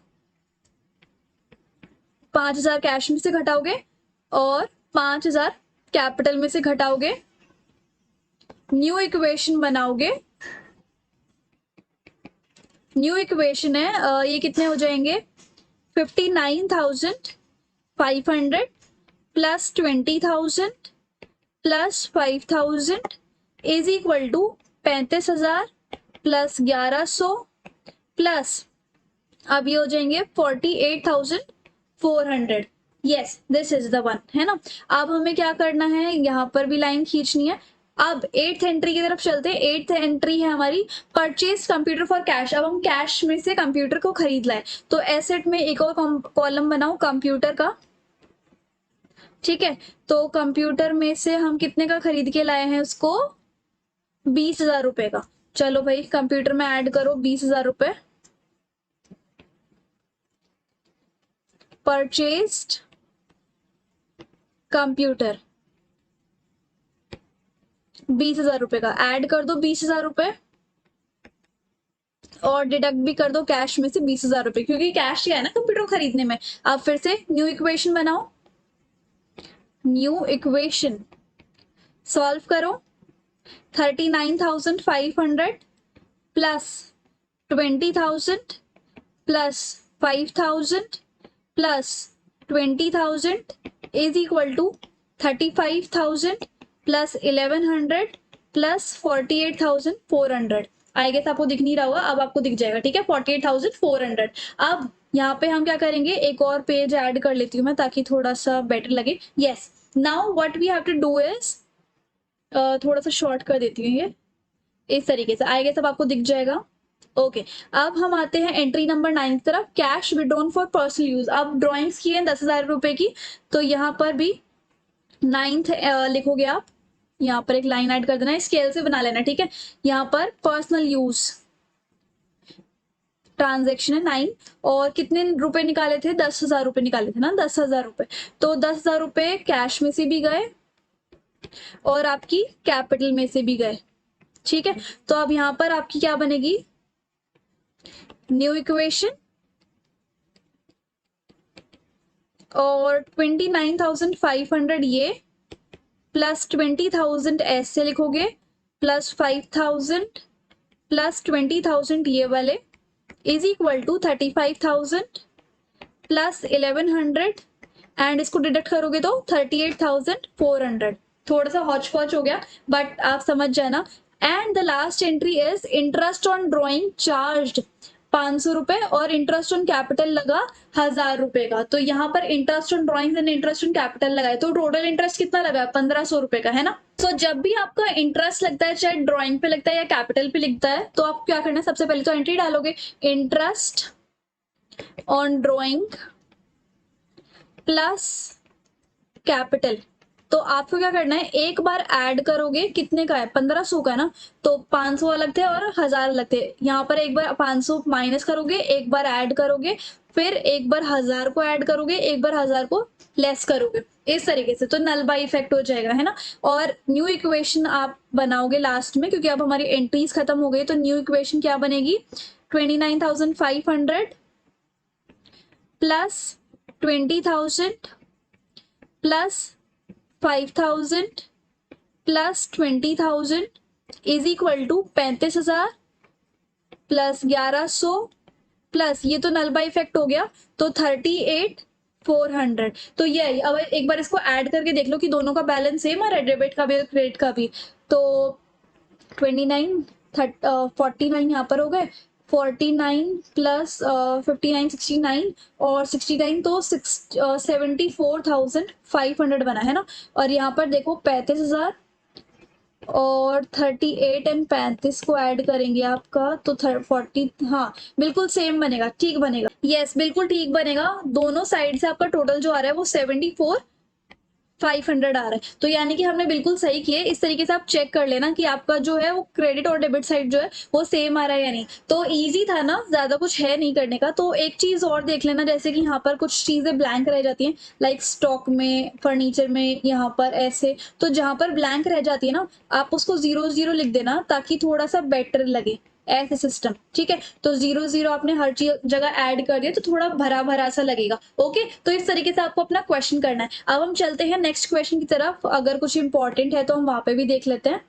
5,000 कैश में से घटाओगे और 5,000 कैपिटल में से घटाओगे, न्यू इक्वेशन बनाओगे। न्यू इक्वेशन है ये कितने हो जाएंगे, 59,500 plus 20,000 plus 5,000 is equal to 35,000 plus 1,100 plus, अब ये हो जाएंगे 48,400। Yes, this is the one, है ना। अब हमें क्या करना है, यहाँ पर भी लाइन खींचनी है। अब 8th एंट्री की तरफ चलते हैं। 8th एंट्री है हमारी परचेज कंप्यूटर फॉर कैश। अब हम कैश में से कंप्यूटर को खरीद लाए, तो एसेट में एक और कॉलम बनाओ कंप्यूटर का। ठीक है, तो कंप्यूटर में से हम कितने का खरीद के लाए हैं उसको, 20,000 रुपए का। चलो भाई कंप्यूटर में ऐड करो 20,000 रुपए। परचेस्ड कंप्यूटर 20,000 रुपए का, ऐड कर दो 20,000 रुपए, और डिडक्ट भी कर दो कैश में से 20,000 रुपए, क्योंकि कैश ही है ना कंप्यूटर खरीदने में। अब फिर से न्यू इक्वेशन बनाओ। न्यू इक्वेशन सॉल्व करो, 39,500 plus 20,000 plus 5,000 plus 20,000 is equal to 35,000 plus 1,100 plus 48,400। I guess आपको दिख नहीं रहा होगा, अब आपको दिख जाएगा। ठीक है, 48,400। अब यहाँ पे हम क्या करेंगे, एक और पेज ऐड कर लेती हूँ मैं ताकि थोड़ा सा बेटर लगे। Yes, now what we have to do is, थोड़ा सा शॉर्ट कर देती हूँ ये इस तरीके से। आई गेस अब आपको दिख जाएगा। ओके, अब हम आते हैं एंट्री नंबर 9 तरफ, cash withdrawn for personal use. अब ड्रॉइंग्स की है 10,000 रुपए की, तो यहाँ पर भी 9th लिखोगे आप। यहाँ पर एक लाइन ऐड कर देना है, स्केल से बना लेना। ठीक है, यहाँ पर पर्सनल यूज ट्रांजेक्शन है 9, और कितने रुपए निकाले थे, 10,000 रुपए निकाले थे ना, 10,000 रुपए। तो 10,000 रुपए कैश में से भी गए और आपकी कैपिटल में से भी गए। ठीक है, तो अब यहाँ पर आपकी क्या बनेगी, न्यू इक्वेशन, और 29,500 ये प्लस 20,000 ऐसे लिखोगे, प्लस 5,000 प्लस 20,000 ये वाले is equal to 35,000 plus 1,100, and इसको डिडक्ट करोगे तो 38,400। थोड़ा सा हॉच पॉच हो गया, बट आप समझ जाना। And the last entry is interest on drawing charge 500 रुपए, और इंटरेस्ट ऑन कैपिटल लगा 1,000 रुपए का। तो यहाँ पर interest on drawing and interest on capital लगाए, तो टोटल इंटरेस्ट कितना लगा, 1,500 रुपए का, है ना। तो जब भी आपका इंटरेस्ट लगता है, चाहे ड्रॉइंग पे लगता है या कैपिटल पे लगता है, तो आप क्या करना है, सबसे पहले तो एंट्री डालोगे interest on drawing plus capital. तो आपको क्या करना है, एक बार ऐड करोगे, कितने का है, 1500 का है ना, तो 500 अलग थे और 1000 अलग थे। यहाँ पर एक बार 500 माइनस करोगे, एक बार ऐड करोगे, फिर एक बार 1000 को ऐड करोगे, एक बार 1000 को लेस करोगे, इस तरीके से। तो नल बाई इफेक्ट हो जाएगा, है ना। और न्यू इक्वेशन आप बनाओगे लास्ट में, क्योंकि अब हमारी एंट्रीज खत्म हो गई। तो न्यू इक्वेशन क्या बनेगी, 29,500 plus 20,000 plus 5,000 plus 20,000 is equal to 35,000 plus 1100 plus ये तो नल बाई इफेक्ट हो गया, तो 38,400। तो ये अब एक बार इसको ऐड करके देख लो कि दोनों का बैलेंस सेम आ रहा है, डेबिट का भी और क्रेडिट का भी। तो 29 49 यहाँ पर हो गए, 49 प्लस 59 69 और 69, तो 74,500 बना है ना। और यहाँ पर देखो 35,000 और 38 एंड 35 को ऐड करेंगे आपका, तो 40, हाँ बिल्कुल सेम बनेगा, ठीक बनेगा, यस बिल्कुल ठीक बनेगा। दोनों साइड से आपका टोटल जो आ रहा है वो 74,500 आ रहा है। तो यानी कि हमने बिल्कुल सही किए। इस तरीके से आप चेक कर लेना कि आपका जो है वो क्रेडिट और डेबिट साइड जो है वो सेम आ रहा है या नहीं। तो इजी था ना, ज्यादा कुछ है नहीं करने का। तो एक चीज और देख लेना, जैसे कि यहाँ पर कुछ चीजें ब्लैंक रह जाती हैं, लाइक स्टॉक में, फर्नीचर में, यहाँ पर ऐसे। तो जहां पर ब्लैंक रह जाती है ना, आप उसको 0 0 लिख देना, ताकि थोड़ा सा बेटर लगे, ऐसे सिस्टम, ठीक है। तो 0 0 आपने हर चीज जगह ऐड कर दिया, तो थोड़ा भरा भरा सा लगेगा। ओके, तो इस तरीके से आपको अपना क्वेश्चन करना है। अब हम चलते हैं नेक्स्ट क्वेश्चन की तरफ। अगर कुछ इंपॉर्टेंट है तो हम वहां पे भी देख लेते हैं।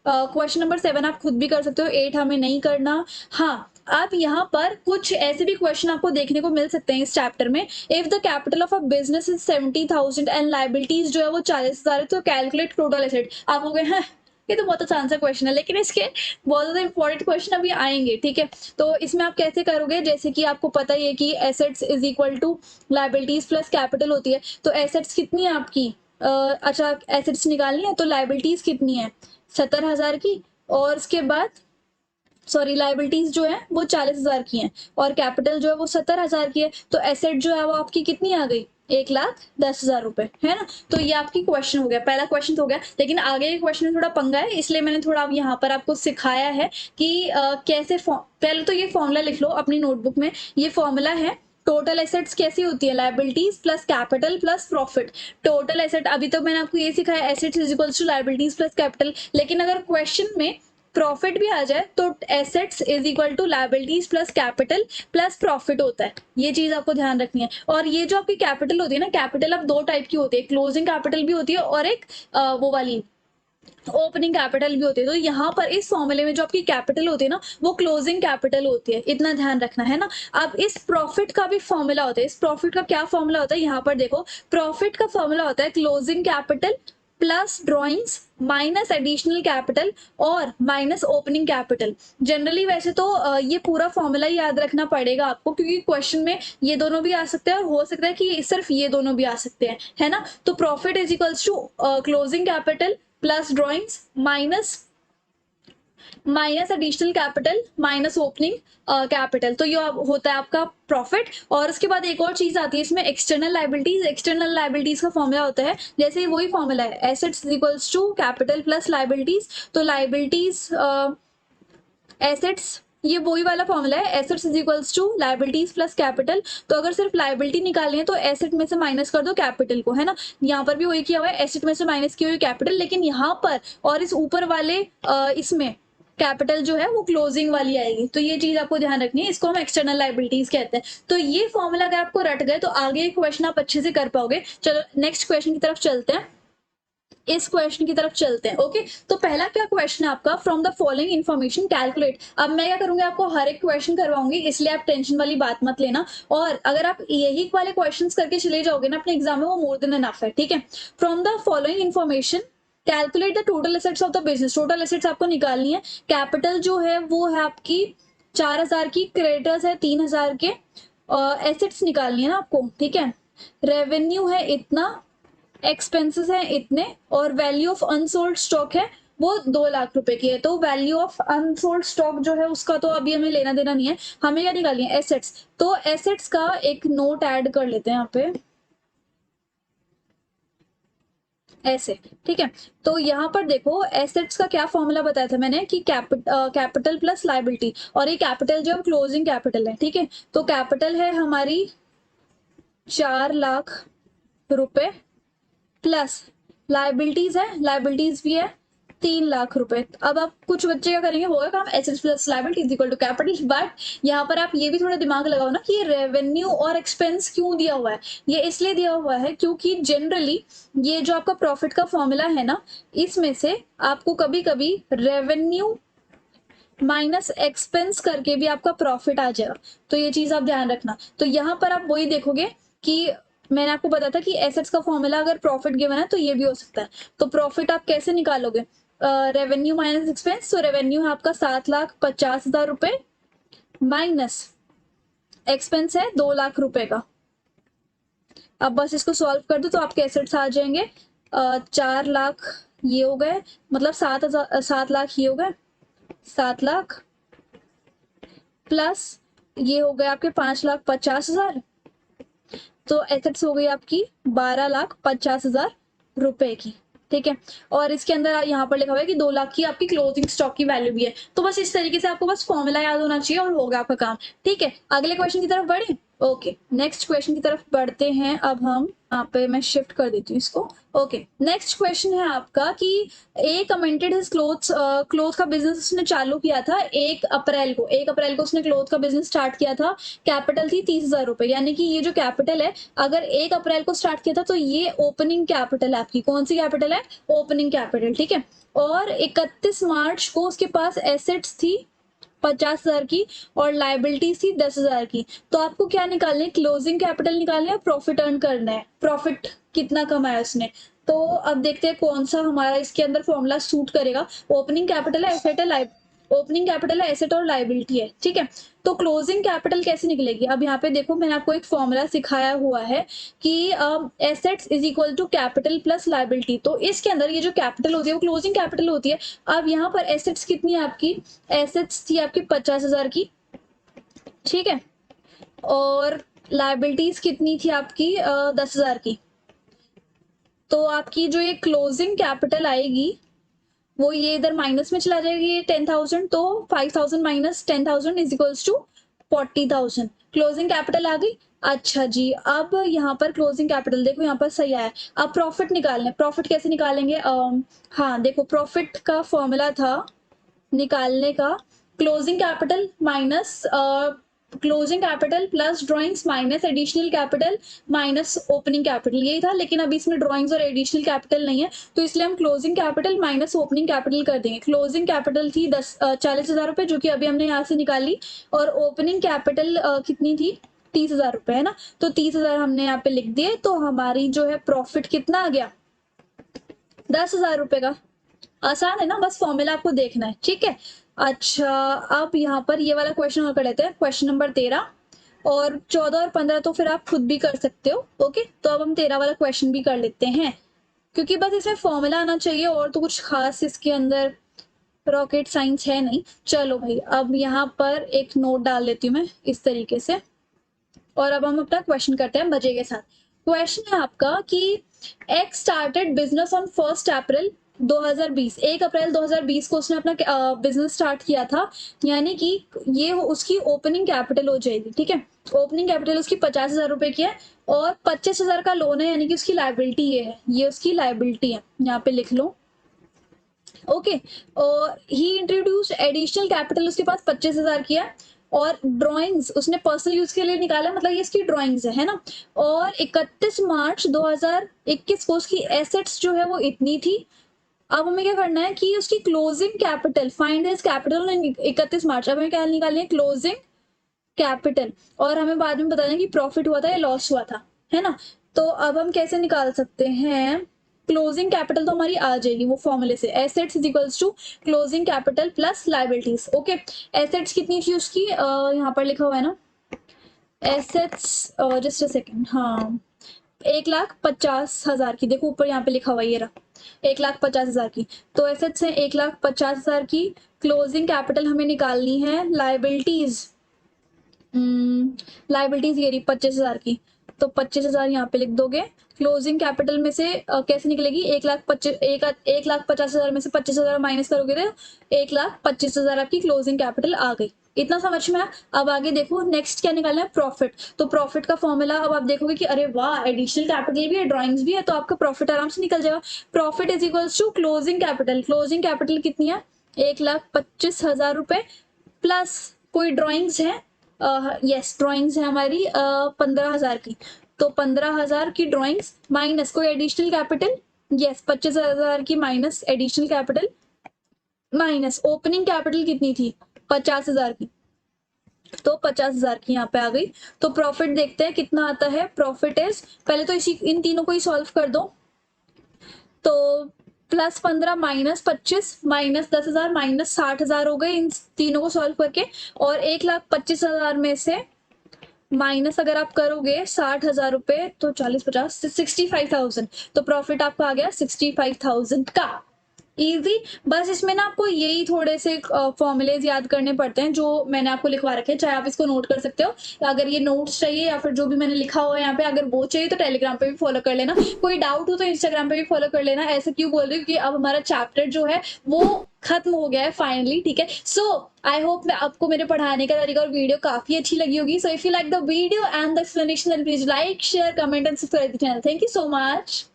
क्वेश्चन नंबर 7 आप खुद भी कर सकते हो, 8 हमें नहीं करना। हाँ, आप यहाँ पर कुछ ऐसे भी क्वेश्चन आपको देखने को मिल सकते हैं इस चैप्टर में। If the capital of a business is 70,000 and liabilities जो है वो 40,000 है, तो कैलकुलेट टोटल एसेट। आप हो गए हैं, ये तो बहुत आसान सा क्वेश्चन है, लेकिन इसके बहुत ज्यादा इंपॉर्टेंट क्वेश्चन अभी आएंगे, ठीक है। तो इसमें आप कैसे करोगे, जैसे कि आपको पता ही है कि assets is equal to liabilities plus capital होती है। तो एसेट्स कितनी है आपकी, अच्छा एसेट्स निकालनी है, तो लाइबिलिटीज कितनी है, 70,000 की, और उसके बाद सॉरी लाइबिलिटीज जो है वो 40,000 की हैं, और कैपिटल जो है वो 70,000 की है। तो एसेट जो है वो आपकी कितनी आ गई, 1,10,000 रुपए, है ना। तो ये आपकी क्वेश्चन हो गया, पहला क्वेश्चन हो गया। लेकिन आगे के क्वेश्चन में थोड़ा पंगा है, इसलिए मैंने थोड़ा अब यहाँ पर आपको सिखाया है कि कैसे पहले तो ये फॉर्मूला लिख लो अपनी नोटबुक में। ये फॉर्मूला है, टोटल एसेट्स कैसी होती है, liabilities plus capital plus profit. Total asset, अभी तो मैंने आपको ये सिखाया, assets is equals to liabilities plus capital. लेकिन अगर क्वेश्चन में प्रॉफिट भी आ जाए तो assets is equal to liabilities plus capital plus profit होता है। ये चीज आपको ध्यान रखनी है। और ये जो आपकी कैपिटल होती है ना, कैपिटल अब दो टाइप की होती है, क्लोजिंग कैपिटल भी होती है और एक वो वाली ओपनिंग कैपिटल भी होती है। तो यहाँ पर इस फॉर्मूले में जो आपकी कैपिटल होती है ना, वो क्लोजिंग कैपिटल होती है, इतना ध्यान रखना है ना। अब इस प्रॉफिट का भी फॉर्मूला होता है। इस प्रॉफिट का क्या फॉर्मूला होता है, यहाँ पर देखो, प्रॉफिट का फॉर्मूला होता है closing capital plus drawings minus additional capital और माइनस ओपनिंग कैपिटल। जनरली वैसे तो ये पूरा फॉर्मूला ही याद रखना पड़ेगा आपको, क्योंकि क्वेश्चन में ये दोनों भी आ सकते हैं और हो सकता है कि सिर्फ ये दोनों भी आ सकते हैं, है ना। तो profit is equals to closing capital plus drawings minus additional capital minus opening capital. तो ये होता है आपका प्रॉफिट। और उसके बाद एक और चीज आती है इसमें, एक्सटर्नल लाइबिलिटीज। एक्सटर्नल लाइबिलिटीज का फॉर्मूला होता है, जैसे वही फॉर्मूला है, assets equals to capital plus liabilities. तो लाइबिलिटीज एसेट्स, ये वही वाला फॉर्मूला है, assets is equals to liabilities plus capital. तो अगर सिर्फ लाइबिलिटी निकालनी है तो एसेट में से माइनस कर दो कैपिटल को, है ना। यहाँ पर भी वही किया हुआ है, एसेट में से माइनस की हुई कैपिटल, लेकिन यहाँ पर और इस ऊपर वाले इसमें कैपिटल जो है वो क्लोजिंग वाली आएगी। तो ये चीज आपको ध्यान रखनी है, इसको हम एक्सटर्नल लाइबिलिटीज कहते हैं। तो ये फॉर्मूला अगर आपको रट गए तो आगे क्वेश्चन आप अच्छे से कर पाओगे। चलो नेक्स्ट क्वेश्चन की तरफ चलते हैं, इस क्वेश्चन की तरफ चलते हैं। ओके, तो पहला क्या क्वेश्चन है आपका, from the following information calculate. अब मैं क्या करूंगी, आपको हर एक क्वेश्चन करवाऊंगी, इसलिए आप टेंशन वाली बात मत लेना। और अगर आप यही वाले क्वेश्चंस करके चले जाओगे ना अपने एग्जाम में, वो मोर देन इनफ है, ठीक है। From the following information calculate the total assets of the business. Total assets आपको निकालनी है। कैपिटल जो है वो है आपकी 4,000 की, क्रेडिटर्स है 3,000 के, एसेट्स निकालनी है ना आपको, ठीक है। रेवेन्यू है इतना, एक्सपेंसेस है इतने, और वैल्यू ऑफ अनसोल्ड स्टॉक है वो 2,00,000 रुपए की है। तो वैल्यू ऑफ अनसोल्ड स्टॉक जो है उसका तो अभी हमें लेना देना नहीं है, हमें क्या निकालनी है, एसेट्स। तो एसेट्स का एक नोट ऐड कर लेते हैं यहाँ पे, ऐसे, ठीक है। तो यहाँ पर देखो एसेट्स का क्या फॉर्मूला बताया था मैंने कि कैपिटल प्लस लाइबिलिटी, और ये कैपिटल जो क्लोजिंग कैपिटल है, ठीक है। तो कैपिटल है हमारी 4 लाख रुपए प्लस लाइबिलिटीज है, लाइबिलिटीज भी है 3 लाख रुपए। अब आप कुछ बच्चे क्या करेंगे, होगा काम assets plus liabilities equal to capital, but यहाँ पर आप ये भी थोड़ा दिमाग लगाओ ना कि ये रेवेन्यू और एक्सपेंस क्यों दिया हुआ है। ये इसलिए दिया हुआ है क्योंकि जनरली ये जो आपका प्रॉफिट का फॉर्मूला है ना, इसमें से आपको कभी कभी रेवेन्यू माइनस एक्सपेंस करके भी आपका प्रॉफिट आ जाएगा, तो ये चीज आप ध्यान रखना। तो यहाँ पर आप वही देखोगे कि मैंने आपको बताया था कि एसेट्स का फॉर्मूला अगर प्रॉफिट गिवन है तो ये भी हो सकता है। तो प्रॉफिट आप कैसे निकालोगे, रेवेन्यू माइनस एक्सपेंस, तो रेवेन्यू है आपका 7,50,000 रुपए माइनस एक्सपेंस है 2 लाख रुपए का। अब बस इसको सॉल्व कर दो तो आपके एसेट्स आ जाएंगे 4 लाख ये हो गए, मतलब 7 लाख ये हो गए, 7 लाख प्लस ये हो गए आपके 5,50,000, तो एसेट्स हो गई आपकी 12,50,000 रुपए की, ठीक है। और इसके अंदर यहाँ पर लिखा हुआ है कि 2 लाख की आपकी क्लोजिंग स्टॉक की वैल्यू भी है। तो बस इस तरीके से आपको बस फॉर्मूला याद होना चाहिए और होगा आपका काम, ठीक है। अगले क्वेश्चन की तरफ बढ़े। ओके, नेक्स्ट क्वेश्चन की तरफ बढ़ते हैं अब हम। यहाँ पे मैं शिफ्ट कर देती हूँ इसको। ओके, नेक्स्ट क्वेश्चन है आपका कि ए कमेंटेड हिज क्लोथ का बिजनेस उसने चालू किया था 1 अप्रैल को। 1 अप्रैल को उसने क्लोथ का बिजनेस स्टार्ट किया था, कैपिटल थी 30,000 रुपए, यानी कि ये जो कैपिटल है अगर 1 अप्रैल को स्टार्ट किया था तो ये ओपनिंग कैपिटल है आपकी। कौन सी कैपिटल है, ओपनिंग कैपिटल, ठीक है। और 31 मार्च को उसके पास एसेट्स थी 50,000 की और लाइबिलिटीज थी 10,000 की। तो आपको क्या निकालना है, क्लोजिंग कैपिटल निकालना है, प्रॉफिट अर्न करना है, प्रॉफिट कितना कमाया उसने। तो अब देखते हैं कौन सा हमारा इसके अंदर फॉर्मूला सूट करेगा। ओपनिंग कैपिटल है, एसेट है, ओपनिंग कैपिटल है, एसेट और लाइबिलिटी है, ठीक है। तो क्लोजिंग कैपिटल कैसे निकलेगी, अब यहाँ पे देखो मैंने आपको एक फॉर्मूला सिखाया हुआ है कि assets is equal to capital plus liability. तो इसके अंदर ये जो कैपिटल होती है वो क्लोजिंग कैपिटल होती है। अब यहाँ पर एसेट्स कितनी है आपकी, एसेट्स थी आपकी 50,000 की, ठीक है। और लाइबिलिटीज कितनी थी आपकी 10,000 की। तो आपकी जो ये क्लोजिंग कैपिटल आएगी वो ये इधर माइनस में चला जाएगी, ये 10,000, तो 5,000 minus 10,000 is equals to 40,000। Closing capital आ गई। अच्छा जी, अब यहाँ पर क्लोजिंग कैपिटल देखो यहाँ पर सही आया। अब प्रॉफिट निकालने, प्रॉफिट कैसे निकालेंगे, हाँ देखो प्रॉफिट का फॉर्मूला था निकालने का closing capital minus closing capital plus drawings minus additional capital minus opening capital, यही था। लेकिन अभी इसमें ड्राइंग्स और एडिशनल कैपिटल नहीं है तो इसलिए हम closing capital minus opening capital कर देंगे। क्लोजिंग कैपिटल थी 40,000 रुपए जो कि अभी हमने यहाँ से निकाली, और ओपनिंग कैपिटल कितनी थी 30,000 रुपए, है ना। तो 30,000 हमने यहाँ पे लिख दिए, तो हमारी जो है प्रॉफिट कितना आ गया 10,000 रुपए का। आसान है ना, बस फॉर्मूला आपको देखना है, ठीक है। अच्छा, अब यहाँ पर ये वाला क्वेश्चन और कर लेते हैं, क्वेश्चन नंबर 13, और 14 और 15 तो फिर आप खुद भी कर सकते हो। ओके, तो अब हम 13 वाला क्वेश्चन भी कर लेते हैं, क्योंकि बस इसमें फॉर्मूला आना चाहिए और तो कुछ खास इसके अंदर रॉकेट साइंस है नहीं। चलो भाई, अब यहाँ पर एक नोट डाल देती हूँ मैं इस तरीके से, और अब हम अपना क्वेश्चन करते हैं मजे के साथ। क्वेश्चन है आपका कि एक्स स्टार्टेड बिजनेस ऑन 1 अप्रैल 2020। 1 अप्रैल 2020 को उसने अपना बिजनेस स्टार्ट किया था, यानी कि ये उसकी ओपनिंग कैपिटल हो जाएगी, ठीक है। ओपनिंग कैपिटल उसकी 50,000 रुपए की है और 25,000 का लोन है, यानी कि उसकी लाइबिलिटी ये है, ये उसकी लाइबिलिटी है, यहाँ पे लिख लो। ओके, और ही इंट्रोड्यूस एडिशनल कैपिटल उसके पास 25,000 की है, और ड्राइंग्स उसने पर्सनल यूज के लिए निकाला, मतलब ये इसकी ड्राइंग्स है ना। और 31 मार्च 2021 को उसकी एसेट्स जो है वो इतनी थी। अब हमें क्या करना है कि उसकी closing capital, find his capital 31 मार्च। अब हमें क्या निकालनी है, क्लोजिंग कैपिटल, और हमें बाद में बताना है कि प्रॉफिट हुआ था या लॉस हुआ था, है ना। तो अब हम कैसे निकाल सकते हैं, क्लोजिंग कैपिटल तो हमारी आ जाएगी वो फॉर्मूले से, assets is equals to closing capital plus liabilities. Okay, assets कितनी थी उसकी, यहाँ पर लिखा हुआ है ना एसेट्स, जस्ट अ सेकेंड, हाँ 1,50,000 की, देखो ऊपर यहाँ पे लिखा हुआ ये रहा 1,50,000 की। तो एसेट्स है 1,50,000 की, क्लोजिंग कैपिटल हमें निकालनी है, लाइबिलिटीज लाइबिलिटीज ये रही 25,000 की, तो 25,000 यहाँ पे लिख दोगे। क्लोजिंग कैपिटल में से कैसे निकलेगी? 1,50,000 में से 25,000 माइनस करोगे तो 1,25,000 आपकी क्लोजिंग कैपिटल आ गई। इतना समझ में आया? अब आगे देखो नेक्स्ट क्या निकालना है, प्रॉफिट। तो प्रॉफिट का फॉर्मूला अब आप देखोगे कि अरे वाह, एडिशनल कैपिटल भी है, ड्राइंग्स भी है, तो आपका प्रॉफिट आराम से निकल जाएगा। Profit is equals to closing capital. Closing capital कितनी है? 1,25,000 रुपए प्लस कोई ड्राइंग्स है, यस ड्राइंग्स है हमारी 15,000 की। तो 15,000 की ड्राइंग्स माइनस कोई एडिशनल कैपिटल, यस 25,000 की minus additional capital minus opening capital कितनी थी? 50,000 की। तो 50,000 की यहाँ पे आ गई। तो प्रॉफिट देखते हैं कितना आता है। प्रॉफिट इज, पहले तो इसी इन तीनों को ही सॉल्व कर दो। तो +15 माइनस 25 माइनस 10,000 माइनस 60,000 हो गए इन तीनों को सॉल्व करके। और 1,25,000 में से माइनस अगर आप करोगे 60,000 रुपए तो 40 50 65,000। तो प्रॉफिट आपका आ गया 65,000 का। इजी। बस इसमें ना आपको यही थोड़े से फॉर्मूलेज याद करने पड़ते हैं जो मैंने आपको लिखवा रखे हैं, चाहे आप इसको नोट कर सकते हो। अगर ये नोट्स चाहिए या फिर जो भी मैंने लिखा हुआ है यहाँ पे अगर वो चाहिए तो टेलीग्राम पे भी फॉलो कर लेना। कोई डाउट हो तो इंस्टाग्राम पे भी फॉलो कर लेना। ऐसे क्यों बोल रही हूँ कि अब हमारा चैप्टर जो है वो खत्म हो गया है फाइनली, ठीक है। सो आई होप आपको मेरे पढ़ाने का तरीका और वीडियो काफी अच्छी लगी होगी। So if you like the video and the explanation, please like share comment and subscribe the channel. Thank you so much.